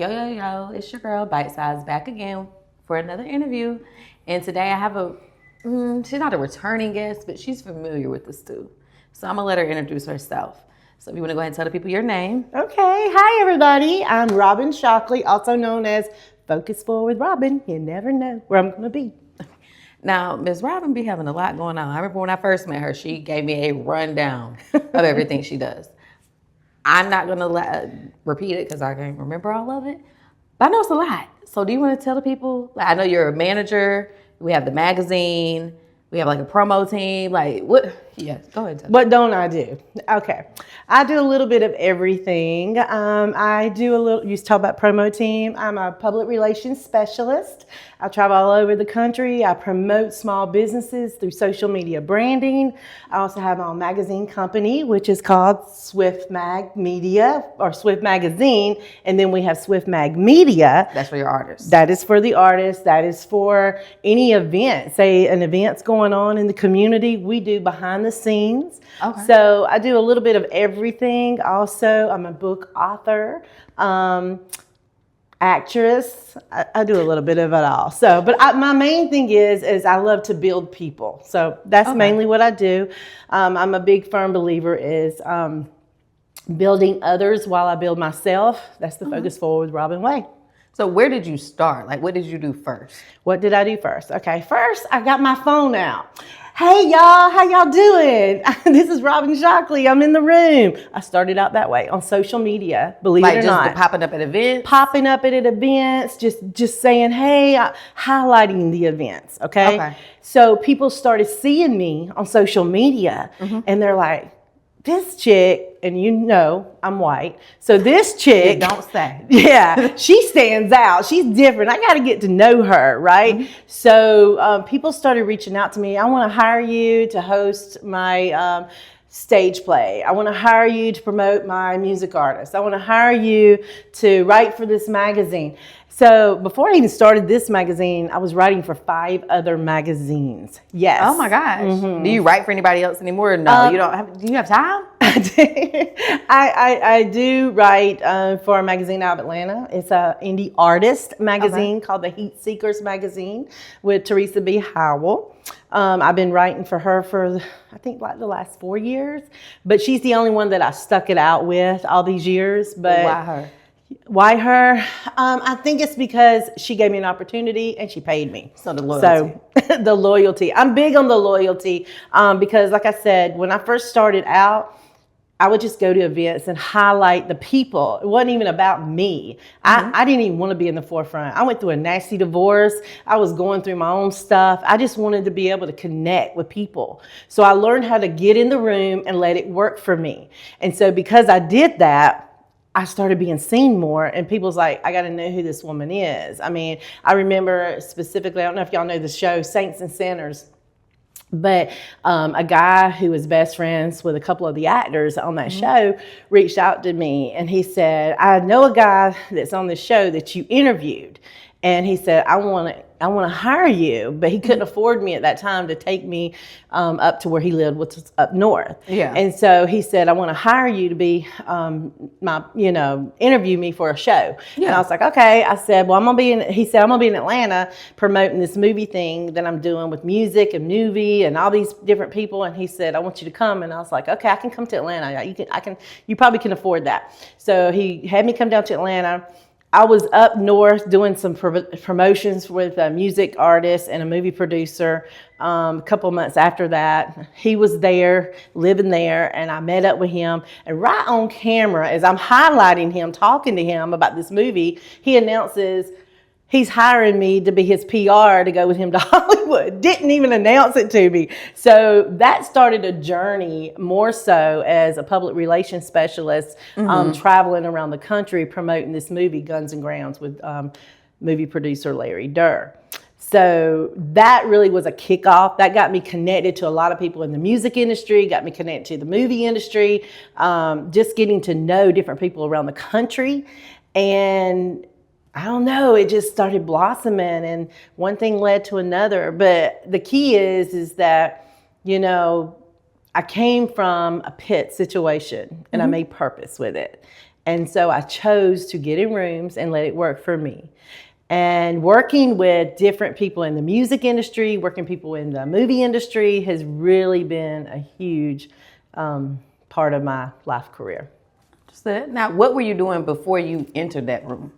Yo, yo, yo, it's your girl, Bite Size, back again for another interview. And today I have she's not a returning guest, but she's familiar with the stew. So I'm going to let her introduce herself. So if you want to go ahead and tell the people your name. Okay. Hi, everybody. I'm Robin Shockley, also known as Focus Forward Robin. You never know where I'm going to be. Now, Ms. Robin be having a lot going on. I remember when I first met her, she gave me a rundown of everything she does. I'm not going to repeat it because I can't remember all of it, but I know it's a lot. So do you want to tell the people? Like, I know you're a manager. We have the magazine. We have like a promo team. Like what? Yes, go ahead. What don't I do? Okay. I do a little bit of everything. I do a little, you talk about promo team. I'm a public relations specialist. I travel all over the country. I promote small businesses through social media branding. I also have my own magazine company, which is called Swift Mag Media or Swift Magazine. And then we have Swift Mag Media. That's for your artists. That is for the artists. That is for any event. Say an event's going on in the community, we do behind the scenes. Okay. So I do a little bit of everything. Also, I'm a book author, actress. I do a little bit of it all. So, but my main thing is I love to build people. So that's mainly what I do. I'm a big firm believer is building others while I build myself. That's the Focus Forward Robin way. So where did you start? Like, what did you do first? What did I do first? Okay, first I got my phone out. Hey y'all, how y'all doing? This is Robin Shockley. I'm in the room. I started out that way on social media, believe it or not. Like just popping up at events? Popping up at events, just saying, hey, highlighting the events, okay? So people started seeing me on social media and they're like, this chick, and you know I'm white, so this chick, don't say. Yeah, she stands out. She's different. I got to get to know her, right? So people started reaching out to me. I want to hire you to host my stage play. I want to hire you to promote my music artist. I want to hire you to write for this magazine. So before I even started this magazine, I was writing for 5 other magazines. Yes. Oh my gosh. Do you write for anybody else anymore? No, you don't have. Do you have time? I do write for a magazine out of Atlanta. It's an indie artist magazine called the Heat Seekers magazine with Teresa B. Howell. I've been writing for her for, I think, like the last 4 years. But she's the only one that I stuck it out with all these years. But why her? Why her? I think it's because she gave me an opportunity and she paid me. So the loyalty. So the loyalty. I'm big on the loyalty because, like I said, when I first started out, I would just go to events and highlight the people. It wasn't even about me. I didn't even want to be in the forefront. I went through a nasty divorce. I was going through my own stuff. I just wanted to be able to connect with people. So I learned how to get in the room and let it work for me. And so because I did that, I started being seen more, and people's like, I got to know who this woman is. I mean, I remember specifically, I don't know if y'all know the show Saints and Sinners, but a guy who was best friends with a couple of the actors on that show reached out to me, and he said, I know a guy that's on this show that you interviewed. And he said, I want to hire you, but he couldn't afford me at that time to take me up to where he lived, which was up north. Yeah. And so he said, I want to hire you to be interview me for a show. Yeah. And I was like, okay. I said, well, he said, I'm going to be in Atlanta promoting this movie thing that I'm doing with music and movie and all these different people. And he said, I want you to come. And I was like, okay, I can come to Atlanta. You probably can afford that. So he had me come down to Atlanta. I was up north doing some promotions with a music artist and a movie producer. A couple of months after that, he was there, living there, and I met up with him. And right on camera, as I'm highlighting him, talking to him about this movie, he announces he's hiring me to be his PR to go with him to Hollywood. Didn't even announce it to me. So that started a journey more so as a public relations specialist, traveling around the country promoting this movie, Guns and Grounds, with movie producer Larry Durr. So that really was a kickoff. That got me connected to a lot of people in the music industry, got me connected to the movie industry, just getting to know different people around the country. And I don't know, it just started blossoming and one thing led to another. But the key is that, I came from a pit situation and I made purpose with it. And so I chose to get in rooms and let it work for me. And working with different people in the music industry, working people in the movie industry has really been a huge part of my life career. Now, what were you doing before you entered that room?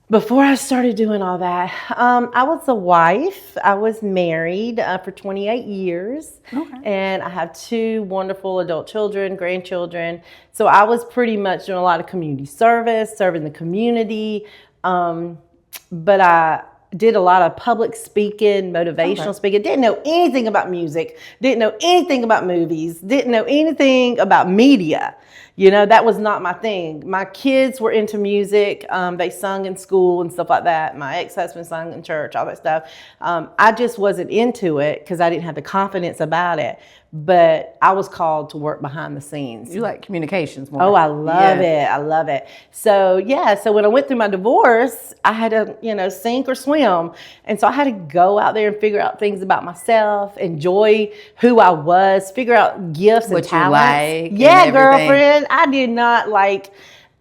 Before I started doing all that, I was a wife. I was married for 28 years. Okay. And I have 2 wonderful adult children, grandchildren. So I was pretty much doing a lot of community service, serving the community. But I did a lot of public speaking, motivational speaking. Didn't know anything about music, didn't know anything about movies, didn't know anything about media. You know, that was not my thing. My kids were into music. They sung in school and stuff like that. My ex-husband sung in church, all that stuff. I just wasn't into it because I didn't have the confidence about it. But I was called to work behind the scenes. You like communications more. Oh, I love it. I love it. So, yeah. So when I went through my divorce, I had to, sink or swim. And so I had to go out there and figure out things about myself, enjoy who I was, figure out gifts and talents. Yeah, girlfriend. I did not like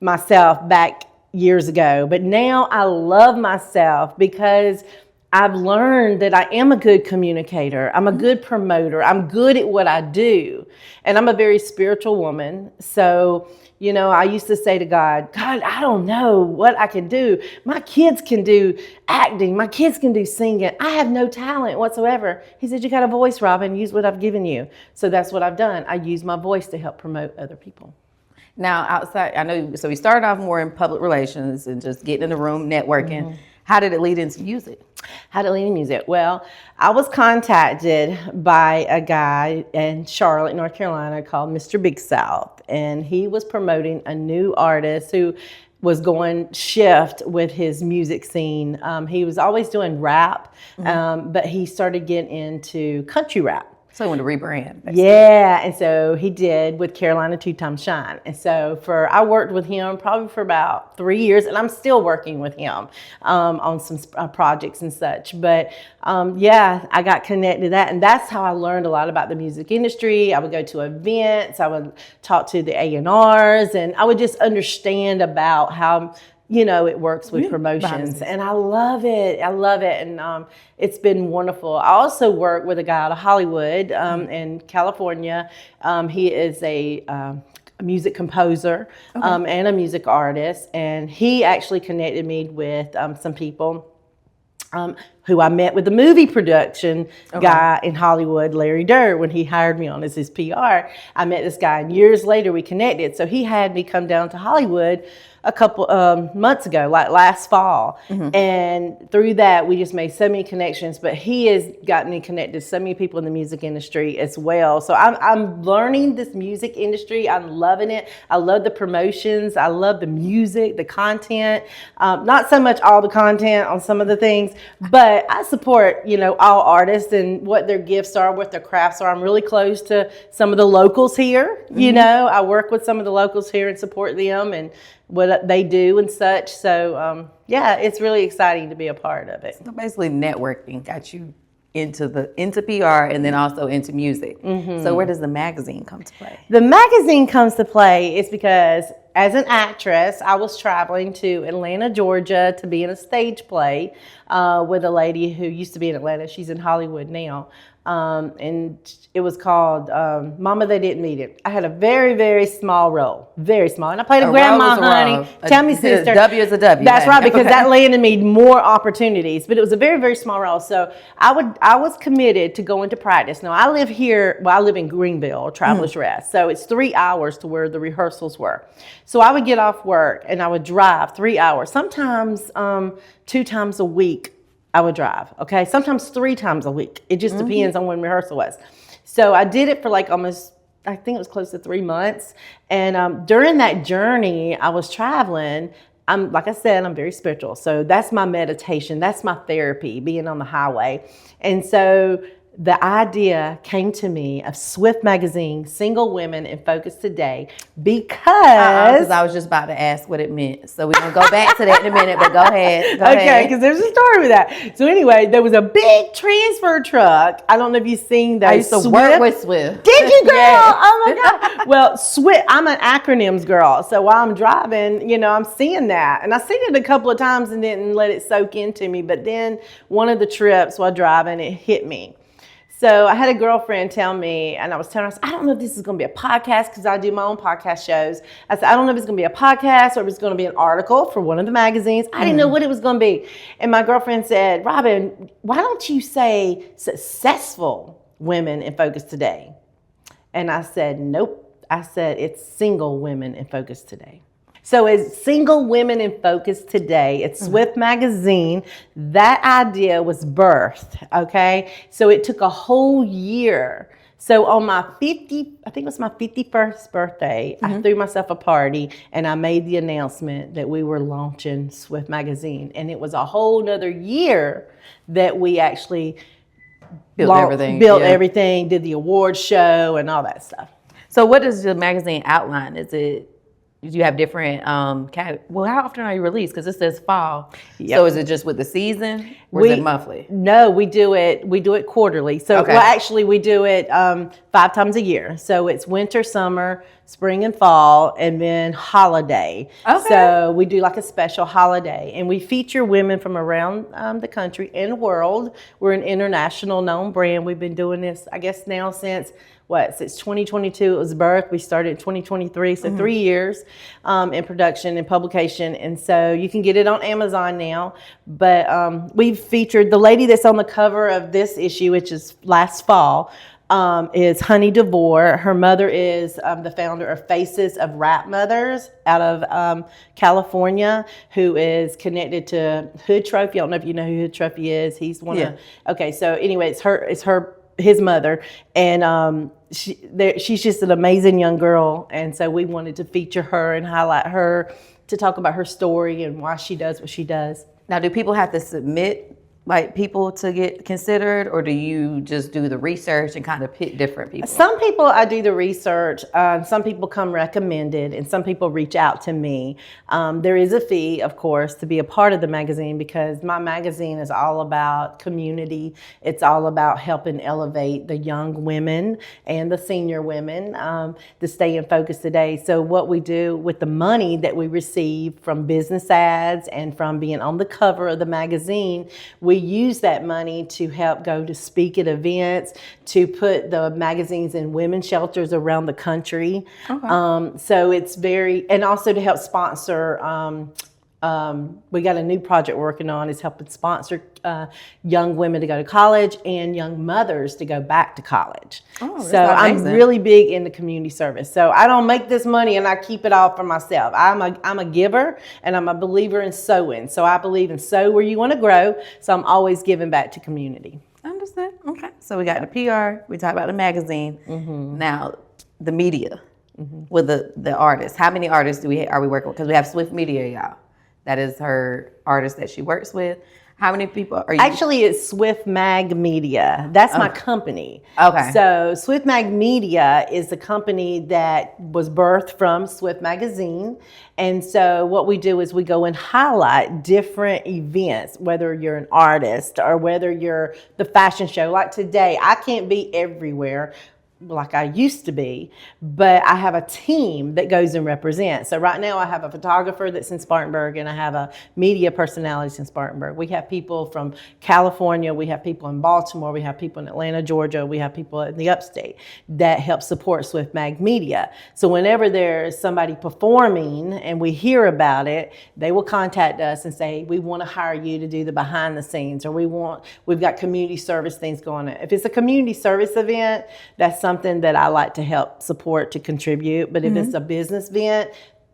myself back years ago, but now I love myself because I've learned that I am a good communicator. I'm a good promoter. I'm good at what I do. And I'm a very spiritual woman. So, I used to say to God, I don't know what I can do. My kids can do acting. My kids can do singing. I have no talent whatsoever. He said, you got a voice, Robin. Use what I've given you. So that's what I've done. I use my voice to help promote other people. Now, outside, I know, so we started off more in public relations and just getting in the room, networking. How did it lead into music? How did it lead into music? Well, I was contacted by a guy in Charlotte, North Carolina called Mr. Big South. And he was promoting a new artist who was going shift with his music scene. He was always doing rap, but he started getting into country rap. So he wanted to rebrand. Basically. Yeah, and so he did with Carolina 2 Times Shine. And so I worked with him probably for about 3 years, and I'm still working with him on some projects and such. But I got connected to that, and that's how I learned a lot about the music industry. I would go to events, I would talk to the A&Rs, and I would just understand about how it works with promotions. And I love it. And it's been wonderful. I also work with a guy out of Hollywood in California. He is a music composer and a music artist. And he actually connected me with some people who I met with the movie production guy in Hollywood, Larry Durr, when he hired me on as his PR. I met this guy, and years later we connected. So he had me come down to Hollywood a couple months ago, like last fall. And through that, we just made so many connections, but he has gotten me connected to so many people in the music industry as well. So I'm learning this music industry. I'm loving it. I love the promotions. I love the music, the content. Not so much all the content on some of the things, but I support, all artists and what their gifts are, what their crafts are. I'm really close to some of the locals here. I work with some of the locals here and support them and what they do and such. So, it's really exciting to be a part of it. So basically networking got you into PR and then also into music. So where does the magazine come to play? The magazine comes to play is because as an actress, I was traveling to Atlanta, Georgia to be in a stage play with a lady who used to be in Atlanta. She's in Hollywood now. And it was called Mama, They Didn't Need It. I had a very, very small role. Very small. And I played a grandma, honey. Tell me, sister. W is a W. That's right, because that landed me more opportunities. But it was a very, very small role. So I was committed to go into practice. Now, I live here, I live in Greenville, Travelers Rest. So it's 3 hours to where the rehearsals were. So I would get off work and I would drive 3 hours, sometimes 2 times a week. I would drive, okay? Sometimes 3 times a week. It just depends on when rehearsal was. So I did it for like almost, I think it was close to 3 months. And during that journey, I was traveling. Like I said, I'm very spiritual. So that's my meditation. That's my therapy, being on the highway. And so the idea came to me of Swift Magazine, Single Women in Focus Today, because I was just about to ask what it meant. So we're going to go back to that in a minute, but go ahead. Okay, because there's a story with that. So anyway, there was a big transfer truck. I don't know if you've seen those. I used to work with Swift. Did you, girl? Yes. Oh my God. Well, Swift, I'm an acronyms girl. So while I'm driving, I'm seeing that. And I've seen it a couple of times and didn't let it soak into me. But then one of the trips while driving, it hit me. So I had a girlfriend tell me, and I was telling her, I don't know if this is going to be a podcast, because I do my own podcast shows. I said, I don't know if it's going to be a podcast or if it's going to be an article for one of the magazines. I didn't know what it was going to be. And my girlfriend said, Robin, why don't you say successful women in focus today? And I said, nope. I said, it's single women in focus today. So as Single Women in Focus Today, it's Swift Magazine, that idea was birthed, okay? So it took a whole year. So on my I think it was my 51st birthday, I threw myself a party and I made the announcement that we were launching Swift Magazine. And it was a whole nother year that we actually built everything, did the award show and all that stuff. So what does the magazine outline? Do you have different well, how often are you released? Because it says fall. Yep. So is it just with the season, or is it monthly? No, we do it quarterly. So okay. Well, actually we do it 5 times a year. So it's winter, summer, spring and fall, and then holiday. Okay. So we do like a special holiday, and we feature women from around the country and world. We're an international known brand. We've been doing this, I guess, now since 2022 it was birthed. We started in 2023, so 3 years in production and publication. And so you can get it on Amazon now. But we've featured the lady that's on the cover of this issue, which is last fall, is Honey DeVore. Her mother is the founder of Faces of Rap Mothers out of California, who is connected to Hood Trophy. I don't know if you know who Hood Trophy is. He's one of, okay, so anyway, his mother, and she's just an amazing young girl, and so we wanted to feature her and highlight her to talk about her story and why she does what she does. Now, do people have to submit people to get considered, or do you just do the research and kind of pick different people? Some people, I do the research. Some people come recommended, and some people reach out to me. There is a fee, of course, to be a part of the magazine, because my magazine is all about community. It's all about helping elevate the young women and the senior women to stay in focus today. So what we do with the money that we receive from business ads and from being on the cover of the magazine, we use that money to help go to speak at events, to put the magazines in women's shelters around the country. Okay. So it's and also to help sponsor. We got a new project working on, is helping sponsor young women to go to college and young mothers to go back to college. Oh, so I'm really big into community service. So I don't make this money and I keep it all for myself. I'm a giver, and I'm a believer in sowing. So I believe in sow where you want to grow. So I'm always giving back to community. Understood. Okay. So we got the PR. We talked about the magazine. Mm-hmm. Now the media with the artists. How many artists are we working with? Because we have Swift Media, y'all. That is her artist that she works with. How many people are you? Actually, it's Swift Mag Media. That's my company. Okay. So Swift Mag Media is the company that was birthed from Swift Magazine. And so what we do is we go and highlight different events, whether you're an artist or whether you're the fashion show. Like today, I can't be everywhere like I used to be, but I have a team that goes and represents. So right now I have a photographer that's in Spartanburg, and I have a media personality in Spartanburg. We have people from California, we have people in Baltimore, we have people in Atlanta, Georgia, we have people in the upstate that help support Swift Mag Media. So whenever there's somebody performing and we hear about it, they will contact us and say, we want to hire you to do the behind the scenes, or we've got community service things going on. If it's a community service event, that's something that I like to help support, to contribute. But if it's a business event,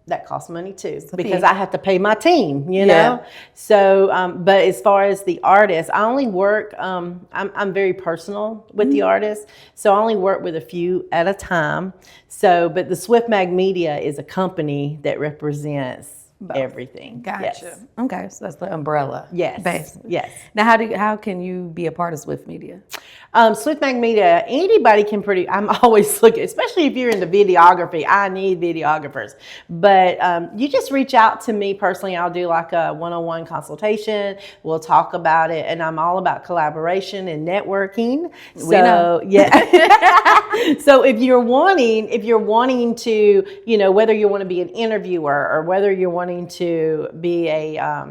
that costs money too, because I have to pay my team, you know? So, but as far as the artists, I only work, I'm very personal with the artists. So I only work with a few at a time. So, but the Swift Mag Media is a company that represents everything. Gotcha. Yes. Okay, so that's the umbrella. Yes. Basically. Yes. Now, how can you be a part of Swift Media? Swift Mag Media, anybody can I'm always looking, especially if you're into videography. I need videographers. But you just reach out to me personally. I'll do like a one-on-one consultation. We'll talk about it. And I'm all about collaboration and networking. We know. Yeah. So if you're wanting to, whether you want to be an interviewer or whether you're wanting to be a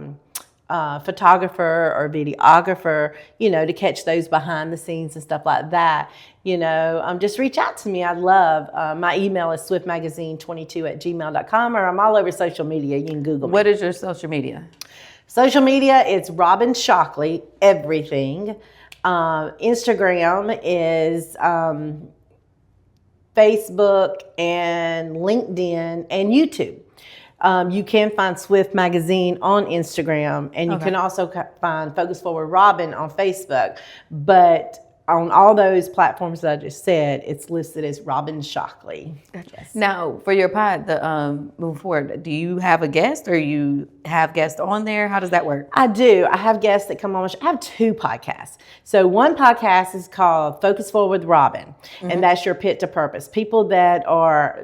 photographer or videographer, to catch those behind the scenes and stuff like that, just reach out to me. I'd love, my email is swiftmagazine22@gmail.com, or I'm all over social media. You can Google me. What is your social media? Social media, it's Robin Shockley, everything. Instagram is Facebook and LinkedIn and YouTube. You can find Swift Magazine on Instagram, and you can also find Focus Forward Robin on Facebook. But on all those platforms that I just said, it's listed as Robin Shockley. Yes. Now, for your pod, moving forward, do you have a guest, or you have guests on there? How does that work? I do. I have guests that come on. I have 2 podcasts. So one podcast is called Focus Forward with Robin, and that's your pit to purpose. People that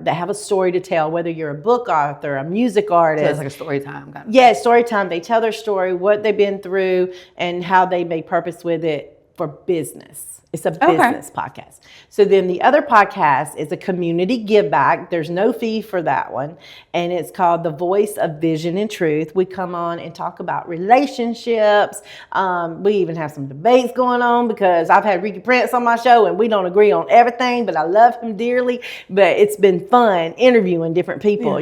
have a story to tell, whether you're a book author, a music artist. So it's like a story time kind of. Yeah, story time. They tell their story, what they've been through, and how they made purpose with it for business. It's a business podcast. So then the other podcast is a community give back. There's no fee for that one. And it's called The Voice of Vision and Truth. We come on and talk about relationships. We even have some debates going on, because I've had Ricky Prince on my show and we don't agree on everything, but I love him dearly. But it's been fun interviewing different people,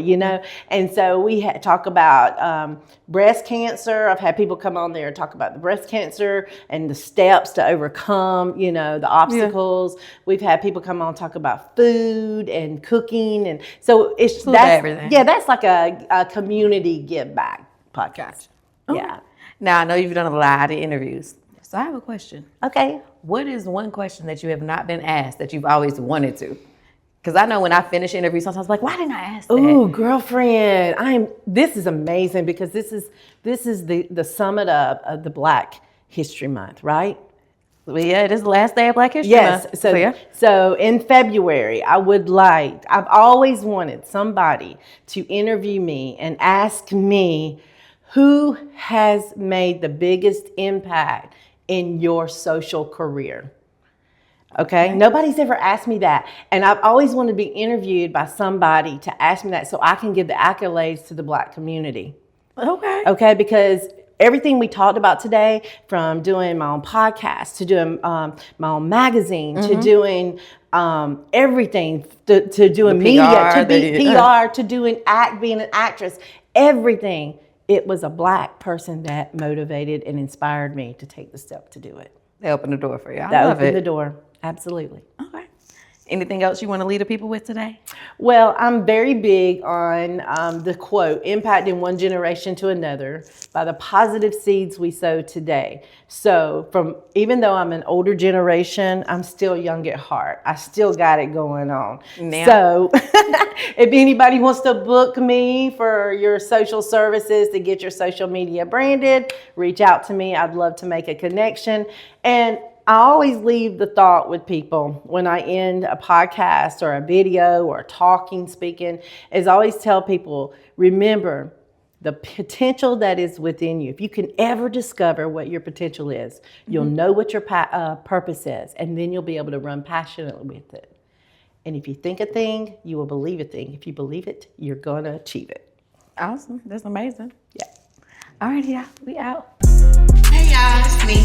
And so we talk about breast cancer. I've had people come on there and talk about the breast cancer and the steps to overcome, the obstacles. Yeah. We've had people come on and talk about food and cooking. And so that's everything. Yeah, that's like a community give back podcast. Okay. Yeah. Now, I know you've done a lot of interviews, so I have a question. Okay. What is one question that you have not been asked that you've always wanted to? Because I know when I finish interviews, sometimes I'm like, why didn't I ask that? Ooh, girlfriend, this is amazing, because this is the summit of the Black History Month, right? Well, yeah, it is the last day of Black History Month. Yes. So in February, I've always wanted somebody to interview me and ask me, who has made the biggest impact in your social career? Okay. Nobody's ever asked me that. And I've always wanted to be interviewed by somebody to ask me that, so I can give the accolades to the Black community. Okay. Because everything we talked about today, from doing my own podcast to doing my own magazine to doing everything, to doing media, to be PR, to doing being an actress, everything. It was a Black person that motivated and inspired me to take the step to do it. They opened the door for you. That opened the door. Absolutely. Okay. Anything else you want to leave the people with today? Well, I'm very big on the quote, impacting one generation to another by the positive seeds we sow today. So even though I'm an older generation, I'm still young at heart. I still got it going on. Now. So if anybody wants to book me for your social services to get your social media branded, reach out to me. I'd love to make a connection. And I always leave the thought with people when I end a podcast or a video or speaking, is I always tell people, remember the potential that is within you. If you can ever discover what your potential is, you'll know what your purpose is, and then you'll be able to run passionately with it. And if you think a thing, you will believe a thing. If you believe it, you're going to achieve it. Awesome. That's amazing. Yeah. All right, yeah, we out. Hey y'all, it's me.